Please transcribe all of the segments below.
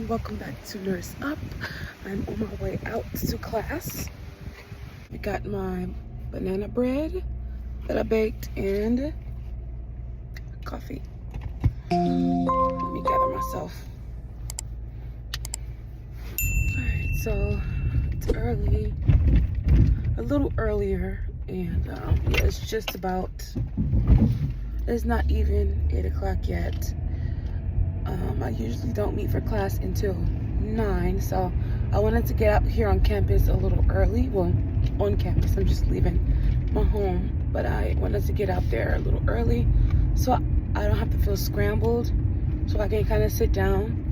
welcome back to Nurse Up. I'm on my way out to class. I got my banana bread that I baked and coffee. Let me gather myself. Alright, so it's early, a little earlier, and yeah, it's just about, it's not even 8 o'clock yet. I usually don't meet for class until 9, so I wanted to get out here on campus a little early. Well, on campus, I'm just leaving my home, but I wanted to get out there a little early so I don't have to feel scrambled, so I can kind of sit down,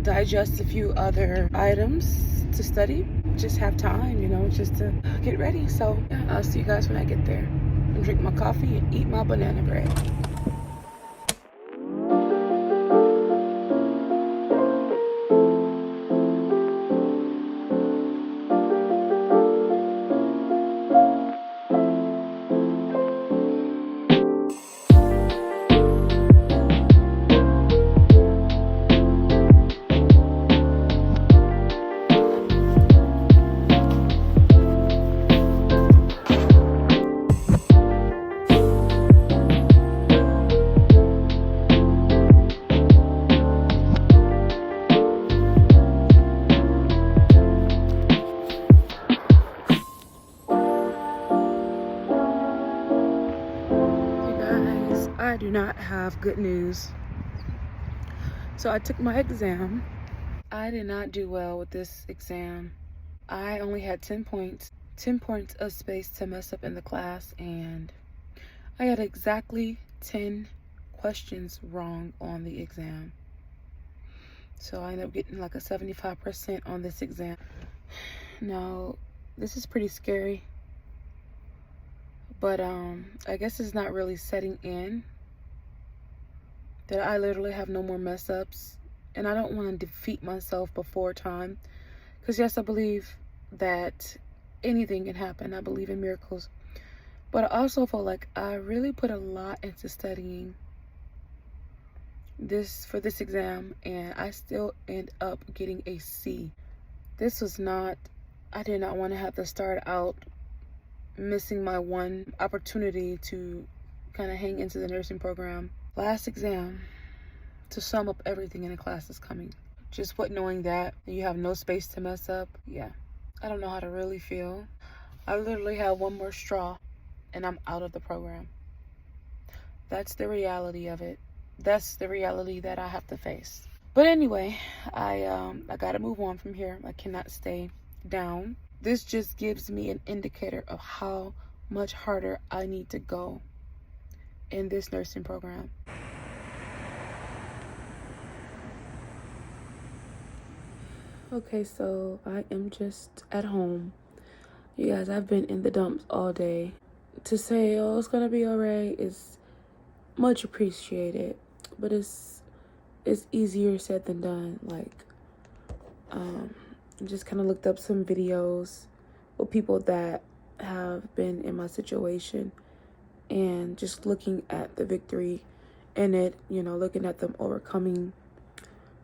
digest a few other items to study, just have time, you know, just to get ready. So yeah, I'll see you guys when I get there and drink my coffee and eat my banana bread. I do not have good news. So I took my exam. I did not do well with this exam. I only had 10 points of space to mess up in the class, and I had exactly 10 questions wrong on the exam. So I ended up getting like a 75% on this exam. Now, this is pretty scary, but I guess it's not really setting in that I literally have no more mess ups, and I don't want to defeat myself before time, because yes, I believe that anything can happen. I believe in miracles, but I also feel like I really put a lot into studying for this exam, and I still end up getting a C. This was not, I did not want to have to start out missing my one opportunity to kind of hang into the nursing program. Last exam to sum up everything in the class is coming. Just what, knowing that you have no space to mess up, yeah, I don't know how to really feel. I literally have one more straw and I'm out of the program. That's the reality of it. That's the reality that I have to face. But anyway, I gotta move on from here. I cannot stay down. This just gives me an indicator of how much harder I need to go in this nursing program. Okay, so I am just at home. You guys, I've been in the dumps all day. To say, oh, it's gonna be alright is much appreciated, but it's easier said than done. Like, I just kind of looked up some videos with people that have been in my situation, and just looking at the victory in it, you know, looking at them overcoming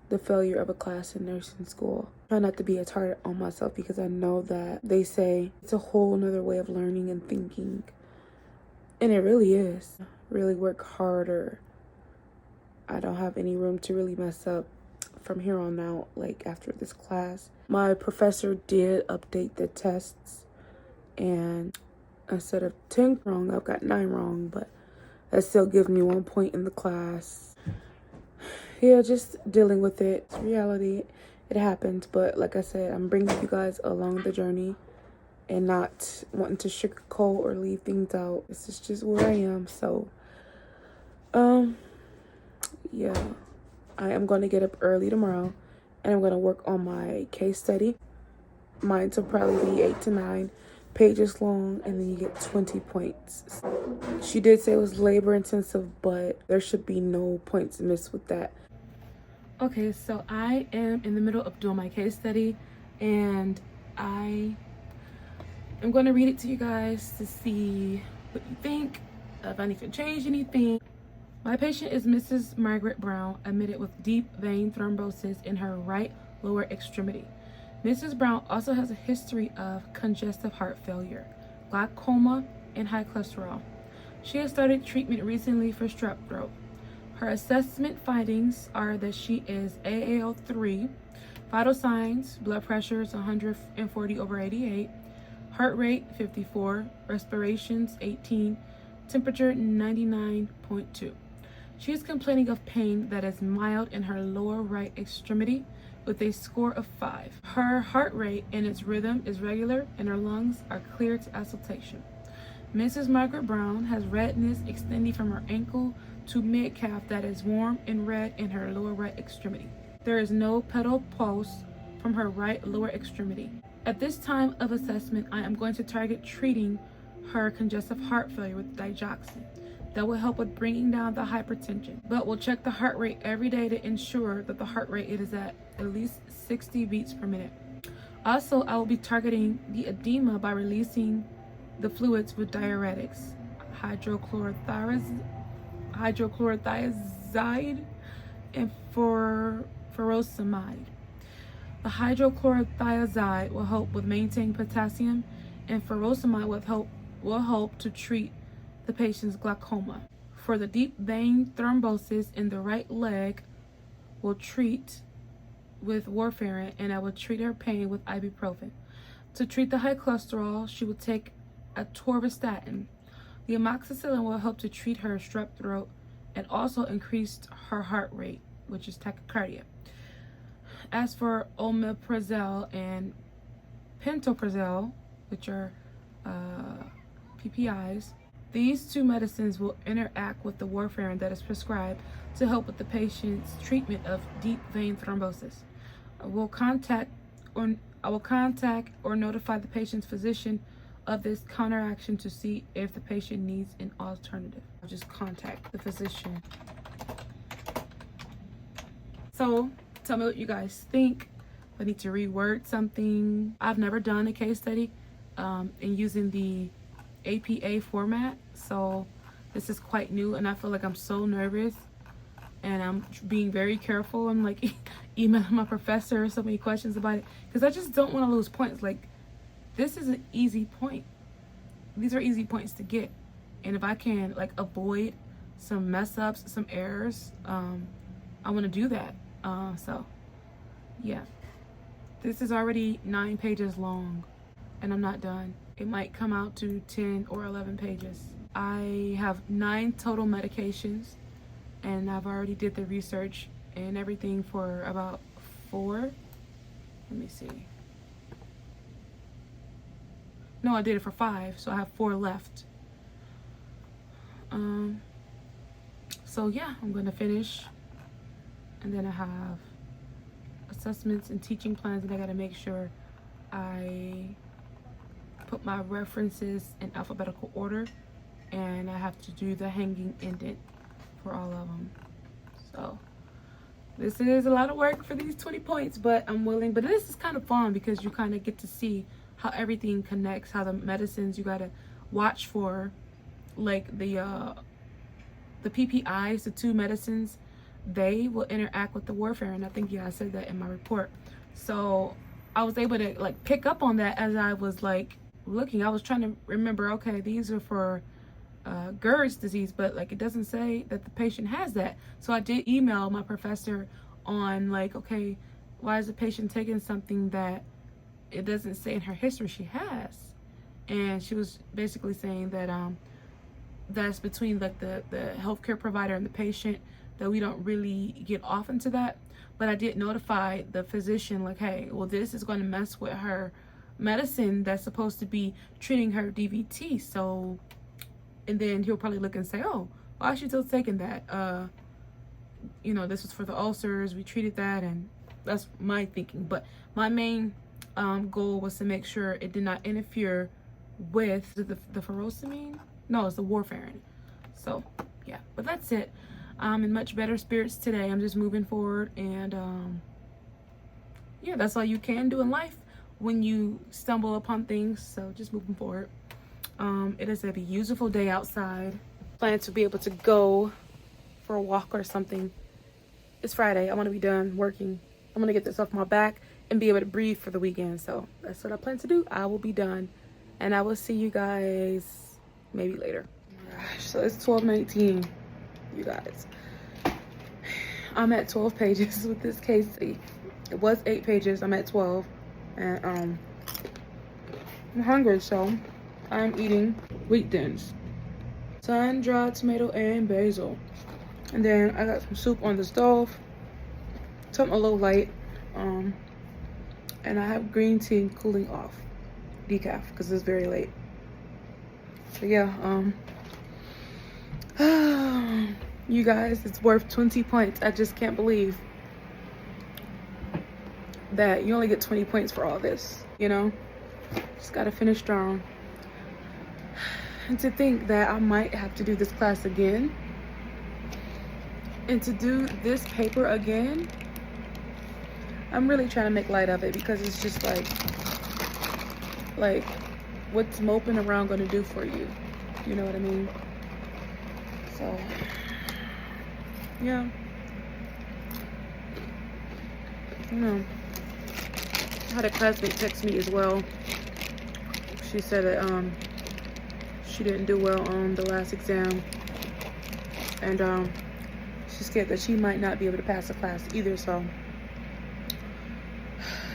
the failure of a class in nursing school. Try not to be as hard on myself, because I know that they say it's a whole nother way of learning and thinking, and it really is. Really work harder. I don't have any room to really mess up from here on out, like after this class. My professor did update the tests, and instead of 10 wrong, I've got 9 wrong, but that still gives me 1 point in the class. Yeah, just dealing with it. It's reality. It happens, but like I said, I'm bringing you guys along the journey and not wanting to sugarcoat or leave things out. This is just where I am. So, yeah, I am going to get up early tomorrow, and I'm going to work on my case study. Mine will probably be 8 to 9 pages long, and then you get 20 points. She did say it was labor intensive, but there should be no points missed with that. Okay, so I am in the middle of doing my case study, and I am going to read it to you guys to see what you think, if I need to change anything. My patient is Mrs. Margaret Brown, admitted with deep vein thrombosis in her right lower extremity. Mrs. Brown also has a history of congestive heart failure, glaucoma, and high cholesterol. She has started treatment recently for strep throat. Her assessment findings are that she is AAO3, vital signs, blood pressure is 140/88, heart rate 54, respirations 18, temperature 99.2. She is complaining of pain that is mild in her lower right extremity with a score of 5. Her heart rate and its rhythm is regular and her lungs are clear to auscultation. Mrs. Margaret Brown has redness extending from her ankle to mid-calf that is warm and red in her lower right extremity. There is no pedal pulse from her right lower extremity. At this time of assessment, I am going to target treating her congestive heart failure with digoxin. That will help with bringing down the hypertension, but we'll check the heart rate every day to ensure that the heart rate is at least 60 beats per minute. Also, I will be targeting the edema by releasing the fluids with diuretics, hydrochlorothiazide, and furosemide. The hydrochlorothiazide will help with maintaining potassium, and furosemide will help to treat the patient's glaucoma. For the deep vein thrombosis in the right leg, we'll treat with warfarin, and I will treat her pain with ibuprofen. To treat the high cholesterol, she will take atorvastatin. The amoxicillin will help to treat her strep throat and also increase her heart rate, which is tachycardia. As for omeprazole and pantoprazole, which are PPIs, these two medicines will interact with the warfarin that is prescribed to help with the patient's treatment of deep vein thrombosis. I will contact or notify the patient's physician of this counteraction to see if the patient needs an alternative. I'll just contact the physician. So tell me what you guys think. If I need to reword something. I've never done a case study in using the APA format, so this is quite new and I feel like I'm so nervous and I'm being very careful. I'm like emailing my professor so many questions about it because I just don't want to lose points. Like, this is an easy point. These are easy points to get, and if I can like avoid some mess ups, some errors, I want to do that. So yeah, this is already 9 pages long and I'm not done. It might come out to 10 or 11 pages. I have 9 total medications and I've already did the research and everything for about 4. Let me see. No, I did it for 5, so I have 4 left. So yeah, I'm gonna finish, and then I have assessments and teaching plans, and I gotta make sure I put my references in alphabetical order, and I have to do the hanging indent for all of them. So this is a lot of work for these 20 points, but I'm willing. But this is kind of fun because you kind of get to see how everything connects, how the medicines you gotta watch for, like the PPIs, the 2 medicines, they will interact with the warfarin. I think, yeah, I said that in my report. So I was able to like pick up on that as I was like looking. I was trying to remember, okay, these are for GERD's disease, but like it doesn't say that the patient has that. So I did email my professor on like, okay, why is the patient taking something that it doesn't say in her history she has? And she was basically saying that that's between like the healthcare provider and the patient, that we don't really get off into that. But I did notify the physician like, hey, well, this is going to mess with her medicine that's supposed to be treating her DVT. So, and then he'll probably look and say, oh, why is she still taking that? You know, this was for the ulcers, we treated that, and that's my thinking. But my main goal was to make sure it did not interfere with the furosemide. No, it's the warfarin. So yeah, but that's it. I'm in much better spirits today. I'm just moving forward, and yeah, that's all you can do in life when you stumble upon things. So just moving forward. It is a beautiful day outside. Plan to be able to go for a walk or something. It's Friday. I want to be done working. I'm going to get this off my back and be able to breathe for the weekend. So that's what I plan to do. I will be done. And I will see you guys maybe later. Oh my gosh. So it's 12:19, you guys. I'm at 12 pages with this case. It was 8 pages. I'm at 12. And I'm hungry, so I'm eating wheat thins. Sun-dried tomato and basil. And then I got some soup on the stove. Something a little light. And I have green tea cooling off. Decaf, because it's very late. So yeah, you guys, it's worth 20 points. I just can't believe that you only get 20 points for all this, you know? Just gotta finish strong. And to think that I might have to do this class again. And to do this paper again, I'm really trying to make light of it, because it's just like what's moping around gonna do for you? You know what I mean? So, yeah. I know. I had a classmate text me as well. She said that she didn't do well on the last exam, and she's scared that she might not be able to pass the class either. So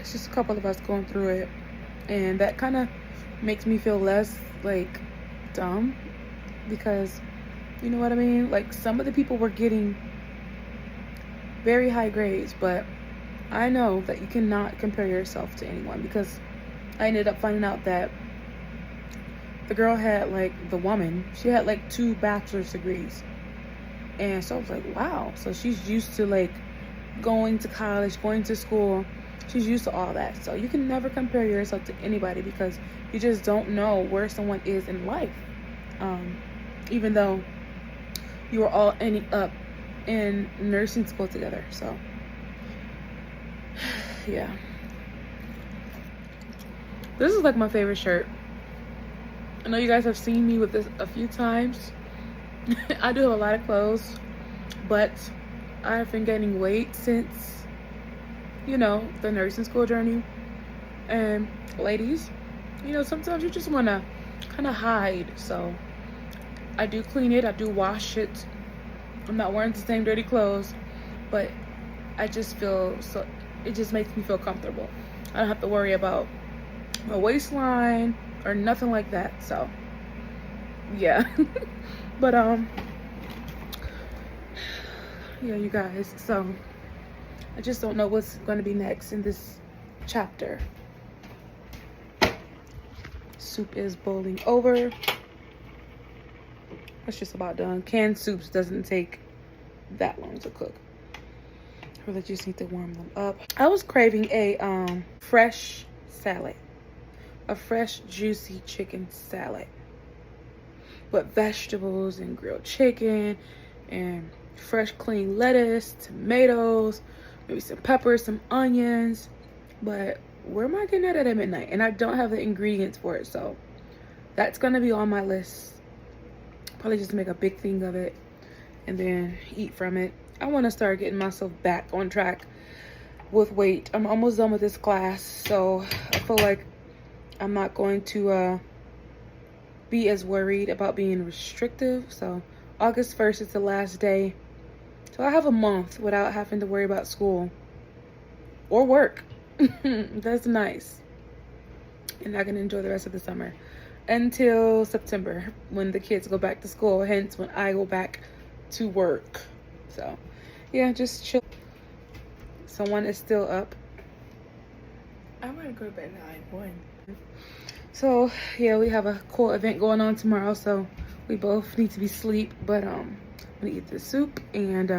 it's just a couple of us going through it, and that kind of makes me feel less like dumb, because you know what I mean, like some of the people were getting very high grades, but I know that you cannot compare yourself to anyone, because I ended up finding out that the girl had, like, the woman, she had like 2 bachelor's degrees. And so I was like, wow, so she's used to like going to college, going to school. She's used to all that. So you can never compare yourself to anybody, because you just don't know where someone is in life. Even though you were all ending up in nursing school together. So yeah, this is like my favorite shirt. I know you guys have seen me with this a few times. I do have a lot of clothes, but I've been gaining weight since, you know, the nursing school journey. And ladies, you know, sometimes you just want to kind of hide. So I do clean it, I do wash it. I'm not wearing the same dirty clothes, but I just feel so, it just makes me feel comfortable. I don't have to worry about my waistline or nothing like that. So yeah. But yeah, you guys, so I just don't know what's going to be next in this chapter. Soup is boiling over. It's just about done. Canned soups doesn't take that long to cook. I really just need to warm them up. I was craving a fresh salad. A fresh, juicy chicken salad. With vegetables and grilled chicken and fresh, clean lettuce, tomatoes, maybe some peppers, some onions. But where am I getting that at midnight? And I don't have the ingredients for it. So that's going to be on my list. Probably just make a big thing of it and then eat from it. I want to start getting myself back on track with weight. I'm almost done with this class, so I feel like I'm not going to be as worried about being restrictive. So August 1st is the last day, so I have a month without having to worry about school or work. That's nice. And I can enjoy the rest of the summer until September, when the kids go back to school, hence when I go back to work. So yeah, just chill. Someone is still up. I'm gonna go to bed at like 1. So yeah, we have a cool event going on tomorrow, so we both need to be asleep. But I'm gonna eat the soup, and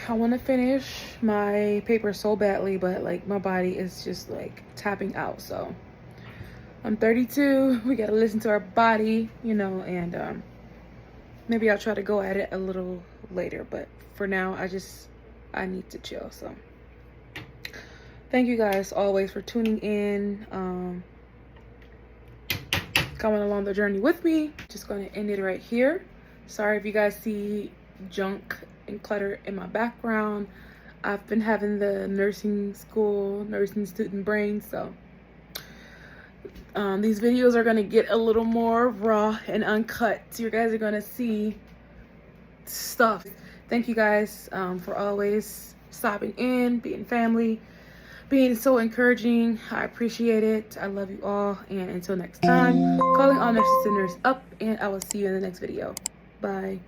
I want to finish my paper so badly, but like my body is just like tapping out. So I'm 32. We gotta listen to our body, you know, and maybe I'll try to go at it a little later, but for now I need to chill. So thank you guys always for tuning in, coming along the journey with me. Just gonna end it right here. Sorry if you guys see junk and clutter in my background. I've been having the nursing student brain, so these videos are gonna get a little more raw and uncut. So you guys are gonna see stuff. Thank you guys for always stopping in, being family, being so encouraging. I appreciate it. I love you all, and until next time, calling all nurses and nurse up, and I will see you in the next video. Bye.